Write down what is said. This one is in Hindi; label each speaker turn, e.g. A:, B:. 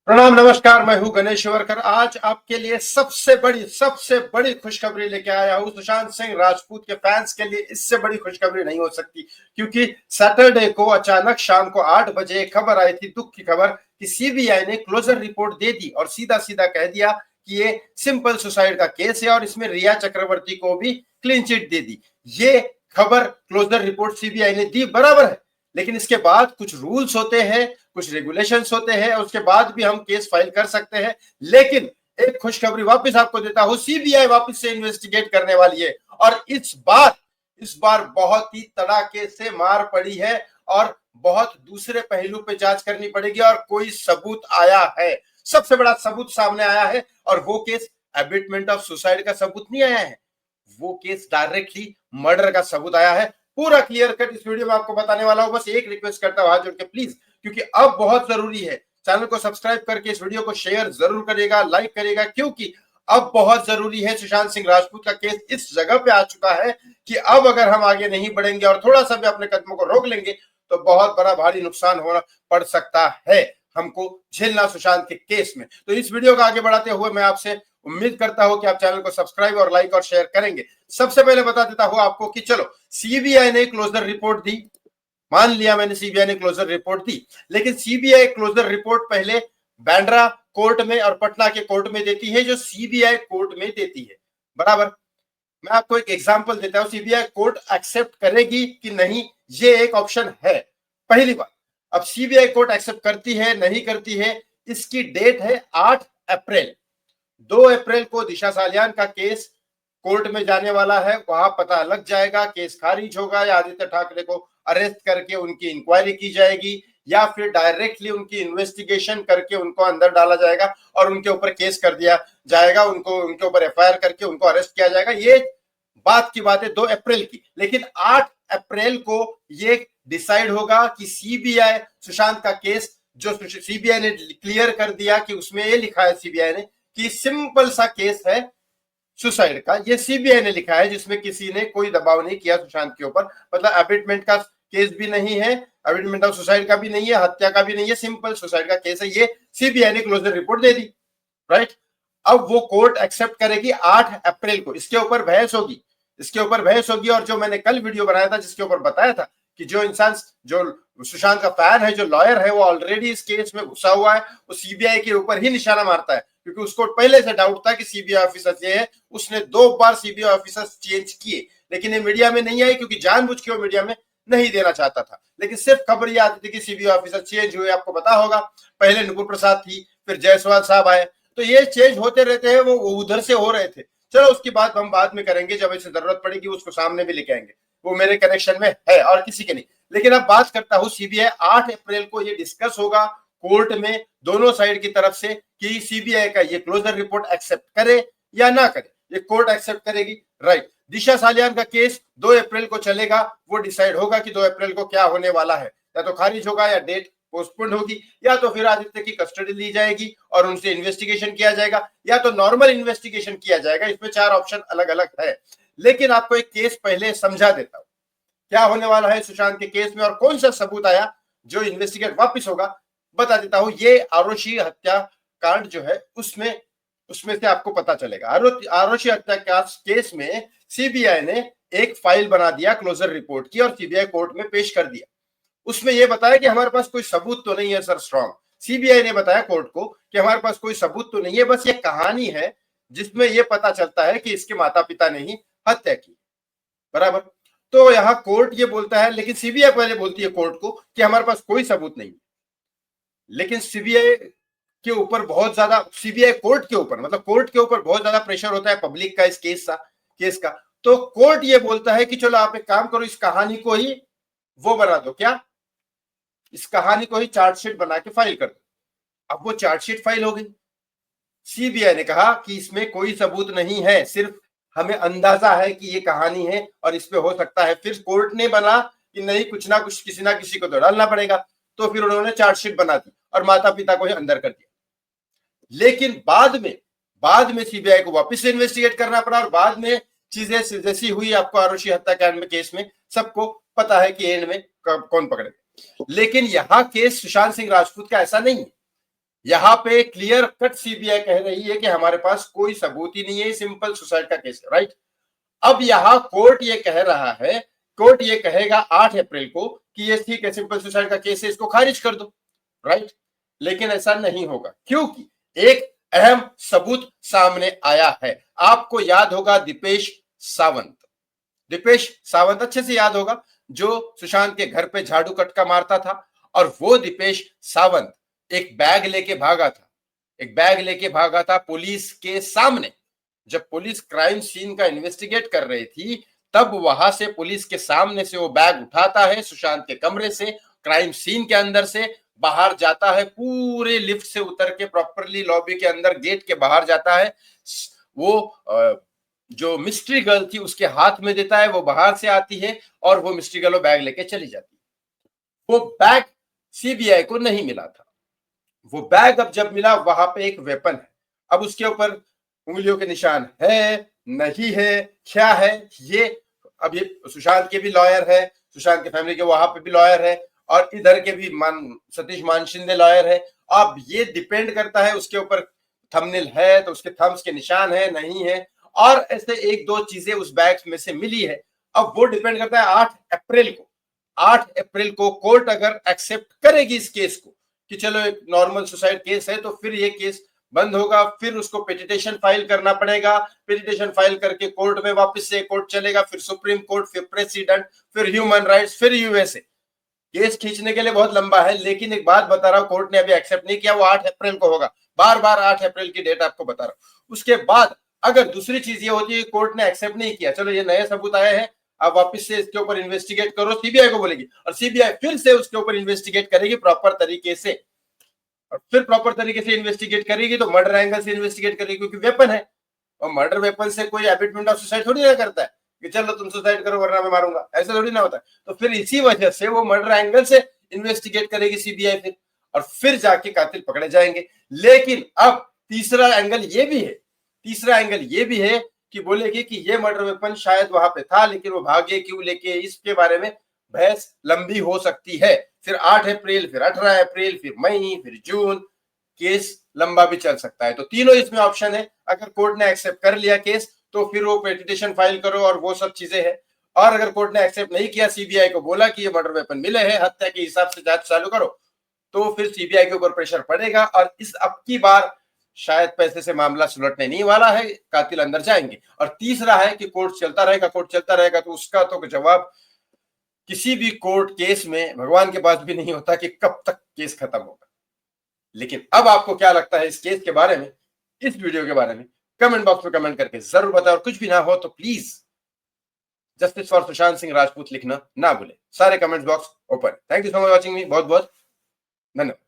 A: प्रणाम, नमस्कार। मैं हूं गणेश वर्कर। आज आपके लिए सबसे बड़ी खुशखबरी लेके आया हूं। सुशांत सिंह राजपूत के फैंस के लिए इससे बड़ी खुशखबरी नहीं हो सकती, क्योंकि सैटरडे को अचानक शाम को 8 बजे एक खबर आई थी, दुख की खबर, कि सीबीआई ने क्लोजर रिपोर्ट दे दी और सीधा सीधा कह दिया कि ये सिंपल सुसाइड का केस है और इसमें रिया चक्रवर्ती को भी क्लीन चिट दे दी। ये खबर क्लोजर रिपोर्ट सीबीआई ने दी, बराबर है, लेकिन इसके बाद कुछ रूल्स होते हैं, कुछ रेगुलेशंस होते हैं, उसके बाद भी हम केस फाइल कर सकते हैं। लेकिन एक खुशखबरी वापस आपको देता हूं, सीबीआई वापस से इन्वेस्टिगेट करने वाली है और इस बार बहुत ही तड़ाके से मार पड़ी है और बहुत दूसरे पहलू पे जांच करनी पड़ेगी और कोई सबूत आया है। सबसे बड़ा सबूत सामने आया है और वो केस एबिटमेंट ऑफ सुसाइड का सबूत नहीं आया है, वो केस डायरेक्टली मर्डर का सबूत आया है। पूरा क्लियर कट इस वीडियो में आपको बताने वाला हूं। बस एक रिक्वेस्ट करता हूं हाथ जोड़ के, प्लीज, क्योंकि अब बहुत जरूरी है, चैनल को सब्सक्राइब करके इस वीडियो को शेयर जरूर करेगा, लाइक करेगा, क्योंकि अब बहुत जरूरी है। सुशांत सिंह राजपूत का केस इस जगह पे आ चुका है कि अब अगर हम आगे नहीं बढ़ेंगे और थोड़ा सा भी अपने कदमों को रोक लेंगे तो बहुत बड़ा भारी नुकसान होना पड़ सकता है, हमको झेलना सुशांत के केस में। तो इस वीडियो को आगे बढ़ाते हुए मैं आपसे उम्मीद करता हूं कि आप चैनल को सब्सक्राइब और लाइक और शेयर करेंगे। सबसे पहले बता देता हूं आपको कि चलो, सीबीआई ने क्लोजर रिपोर्ट दी, मान लिया मैंने, सीबीआई ने क्लोजर रिपोर्ट दी, लेकिन सीबीआई क्लोजर रिपोर्ट पहले बांद्रा कोर्ट में और पटना के कोर्ट में देती है, जो सीबीआई कोर्ट में देती है, बराबर। मैं आपको एक एग्जांपल देता हूं, सीबीआई कोर्ट एक्सेप्ट करेगी कि नहीं, ये एक ऑप्शन है, पहली बात। अब सीबीआई कोर्ट एक्सेप्ट करती है नहीं करती है, इसकी डेट है 8 अप्रैल। 2 अप्रैल को दिशा सालियान का केस कोर्ट में जाने वाला है, वहां पता लग जाएगा केस खारिज होगा या आदित्य ठाकरे को अरेस्ट करके उनकी इंक्वायरी की जाएगी या फिर डायरेक्टली उनकी इन्वेस्टिगेशन करके उनको अंदर डाला जाएगा और उनके ऊपर केस कर दिया जाएगा, उनको उनके ऊपर एफआईआर करके उनको अरेस्ट किया जाएगा। ये बात की बात है 2 अप्रैल की, लेकिन 8 अप्रैल को ये डिसाइड होगा कि सीबीआई सुशांत का केस, जो सीबीआई ने क्लियर कर दिया कि उसमें ये लिखा है सीबीआई ने कि सिंपल सा केस है सुसाइड का, ये सीबीआई ने लिखा है, जिसमें किसी ने कोई दबाव नहीं किया सुशांत के ऊपर, मतलब अबिटमेंट का केस भी नहीं है, अबिटमेंट ऑफ सुसाइड का भी नहीं है, हत्या का भी नहीं है, सिंपल सुसाइड का केस है। ये सीबीआई ने क्लोजर रिपोर्ट दे दी, राइट। अब वो कोर्ट एक्सेप्ट करेगी 8 अप्रैल को, इसके ऊपर बहस होगी, इसके ऊपर बहस होगी। और जो मैंने कल वीडियो बनाया था जिसके ऊपर बताया था कि जो इंसान, जो सुशांत का फैन है, जो लॉयर है, वो ऑलरेडी इस केस में घुसा हुआ है, वो सीबीआई के ऊपर ही निशाना मारता है, क्योंकि उसको पहले से डाउट था कि सीबीआई ऑफिसर ये है। उसने 2 बार सीबीआई ऑफिसर चेंज किए, लेकिन ये मीडिया में नहीं आई, क्योंकि जानबूझ के वो मीडिया में नहीं देना चाहता था। लेकिन सिर्फ खबर ये आती थी कि सीबीआई ऑफिसर चेंज हुए, आपको पता होगा, पहले नुपुर प्रसाद थी, फिर जायसवाल साहब आए, तो ये चेंज होते रहते हैं, वो उधर से हो रहे थे। चलो, उसकी बात हम बाद में करेंगे, जब ऐसे जरूरत पड़ेगी उसको सामने भी लेके आएंगे, वो मेरे कनेक्शन में है और किसी के नहीं। लेकिन अब बात करता हूं, सीबीआई 8 अप्रैल को ये डिस्कस होगा कोर्ट में दोनों साइड की तरफ से कि सीबीआई का ये क्लोजर रिपोर्ट एक्सेप्ट करे या ना करे। ये कोर्ट एक्सेप्ट करेगी, राइट। दिशा सालियान का केस 2 अप्रैल को चलेगा, वो डिसाइड होगा कि 2 अप्रैल को क्या होने वाला है, या तो खारिज होगा या डेट पोस्टपोन होगी, या तो फिर आदित्य की कस्टडी ली जाएगी और उनसे इन्वेस्टिगेशन किया जाएगा, या तो नॉर्मल इन्वेस्टिगेशन किया जाएगा। इसमें 4 ऑप्शन अलग अलग है। लेकिन आपको एक केस पहले समझा देता हूं, क्या होने वाला है सुशांत के केस में और कौन सा सबूत आया जो इन्वेस्टिगेट वापस होगा, बता देता हूं। ये आरोशी हत्या कांड जो है, उसमें उसमें से आपको पता चलेगा। आरोशी हत्या केस में सीबीआई ने एक फाइल बना दिया क्लोजर रिपोर्ट की और सीबीआई कोर्ट में पेश कर दिया। उसमें यह बताया कि हमारे पास कोई सबूत तो नहीं है सर, स्ट्रॉन्ग। सीबीआई ने बताया कोर्ट को कि हमारे पास कोई सबूत तो नहीं है, बस ये कहानी है जिसमें यह पता चलता है कि इसके माता पिता ने ही हत्या की, बराबर। तो यहां कोर्ट ये बोलता है, लेकिन सीबीआई पहले बोलती है कोर्ट को कि हमारे पास कोई सबूत नहीं। लेकिन सीबीआई के ऊपर बहुत ज्यादा, सीबीआई कोर्ट के ऊपर, मतलब कोर्ट के ऊपर बहुत ज्यादा प्रेशर होता है पब्लिक का इस केस का। तो कोर्ट ये बोलता है कि चलो आप एक काम करो, इस कहानी को ही वो बना दो, क्या, इस कहानी को ही चार्जशीट बना के फाइल कर दो। अब वो चार्जशीट फाइल हो गई। सीबीआई ने कहा कि इसमें कोई सबूत नहीं है, सिर्फ हमें अंदाजा है कि ये कहानी है और इस पे हो सकता है। फिर कोर्ट ने बना कि नहीं, कुछ ना कुछ किसी ना किसी को तो डालना पड़ेगा, तो फिर उन्होंने चार्जशीट बना दी और माता पिता को ही अंदर कर दिया। लेकिन बाद में सीबीआई को वापस से इन्वेस्टिगेट करना पड़ा और बाद में चीजें जैसी हुई, आपको आरोशी हत्याकांड में केस में सबको पता है कि एंड में कौन पकड़े। लेकिन यहां केस सुशांत सिंह राजपूत का ऐसा नहीं है। यहां पे क्लियर कट सीबीआई कह रही है कि हमारे पास कोई सबूत ही नहीं है, सिंपल सुसाइड का केस है, राइट। अब यहां कोर्ट ये कह रहा है, कोर्ट ये कहेगा 8 अप्रैल को कि ये ठीक है, सिंपल सुसाइड का केस है, इसको खारिज कर दो, राइट। लेकिन ऐसा नहीं होगा, क्योंकि एक अहम सबूत सामने आया है। आपको याद होगा दीपेश सावंत, दीपेश सावंत अच्छे से याद होगा, जो सुशांत के घर पे झाड़ू कटका मारता था। और वो दीपेश सावंत एक बैग लेके भागा था, एक बैग लेके भागा था पुलिस के सामने। जब पुलिस क्राइम सीन का इन्वेस्टिगेट कर रही थी, तब वहां से पुलिस के सामने से वो बैग उठाता है, सुशांत के कमरे से, क्राइम सीन के अंदर से बाहर जाता है, पूरे लिफ्ट से उतर के प्रॉपरली लॉबी के अंदर गेट के बाहर जाता है। वो जो मिस्ट्री गर्ल थी उसके हाथ में देता है, वो बाहर से आती है और वो मिस्ट्री गर्ल बैग लेके चली जाती है। वो बैग सीबीआई को नहीं मिला था। वो बैग अब जब मिला, वहां पे एक वेपन है। अब उसके ऊपर उंगलियों के निशान है, नहीं है, क्या है ये, अब ये सुशांत के भी लॉयर है, सुशांत के फैमिली के वहां पे भी लॉयर है, और इधर के भी सतीश मान शिंदे लॉयर है। अब ये डिपेंड करता है, उसके ऊपर थंबनेल है तो उसके थंब्स के निशान है, नहीं है, और ऐसे एक दो चीजें उस बैग में से मिली है। अब वो डिपेंड करता है 8 अप्रैल को। 8 अप्रैल को कोर्ट अगर एक्सेप्ट करेगी इस केस को कि चलो एक नॉर्मल सुसाइड केस है, तो फिर ये केस बंद होगा, फिर उसको पिटिशन फाइल करना पड़ेगा, पिटिशन फाइल करके कोर्ट में वापस से कोर्ट चलेगा, फिर सुप्रीम कोर्ट, फिर प्रेसिडेंट, फिर ह्यूमन राइट्स, फिर यूएसए। केस खींचने के लिए बहुत लंबा है, लेकिन एक बात बता रहा हूं, कोर्ट ने अभी एक्सेप्ट नहीं किया, वो 8 अप्रैल को होगा। बार बार 8 अप्रैल की डेट आपको बता रहा हूं। उसके बाद अगर दूसरी चीज ये होती है, कोर्ट ने एक्सेप्ट नहीं किया, चलो ये नए सबूत आए हैं, अब वापस से इसके ऊपर इन्वेस्टिगेट करो, सीबीआई को बोलेगी, और सीबीआई फिर से उसके ऊपर इन्वेस्टिगेट करेगी प्रॉपर तरीके से, और फिर प्रॉपर तरीके से इन्वेस्टिगेट करेगी तो मर्डर एंगल से इन्वेस्टिगेट करेगी, क्योंकि वेपन है, और मर्डर वेपन से कोई एबिटमेंट ऑफ सुसाइड थोड़ी ना करता है कि चलो तुम सुसाइड करो वरना मैं मारूंगा, ऐसा थोड़ी ना होता है। तो फिर इसी वजह से वो मर्डर एंगल से इन्वेस्टिगेट करेगी सीबीआई फिर, और फिर जाके कातिल पकड़े जाएंगे। लेकिन अब तीसरा एंगल ये भी है, तीसरा एंगल ये भी है कि बोलेगी कि ये मर्डर वेपन शायद वहां पे था, लेकिन वो भागे क्यों लेके, इसके बारे में बहस लंबी हो सकती है। फिर 8 अप्रैल, फिर 18 अप्रैल, फिर मई, फिर जून, केस लंबा भी चल सकता है। तो तीनों इसमें ऑप्शन है। अगर कोर्ट ने एक्सेप्ट कर लिया केस, तो फिर वो पिटिशन फाइल करो और वो सब चीजें हैं। और अगर कोर्ट ने एक्सेप्ट नहीं किया, सीबीआई को बोला कि ये मर्डर वेपन मिले हैं, हत्या के हिसाब से जांच चालू करो, तो फिर सीबीआई के ऊपर प्रेशर पड़ेगा, और इस अब की बार शायद पैसे से मामला सुलटने नहीं वाला है, कातिल अंदर जाएंगे। और तीसरा है कि कोर्ट चलता रहेगा, कोर्ट चलता रहेगा, तो उसका तो जवाब किसी भी कोर्ट केस में भगवान के पास भी नहीं होता कि कब तक केस खत्म होगा। लेकिन अब आपको क्या लगता है इस केस के बारे में, इस वीडियो के बारे में, कमेंट बॉक्स में कमेंट करके जरूर बताओ। और कुछ भी ना हो तो please justice for Sushant Singh Rajput लिखना ना भूले। सारे comment box open. Thank you so much watching मी, बहुत बहुत धन्यवाद।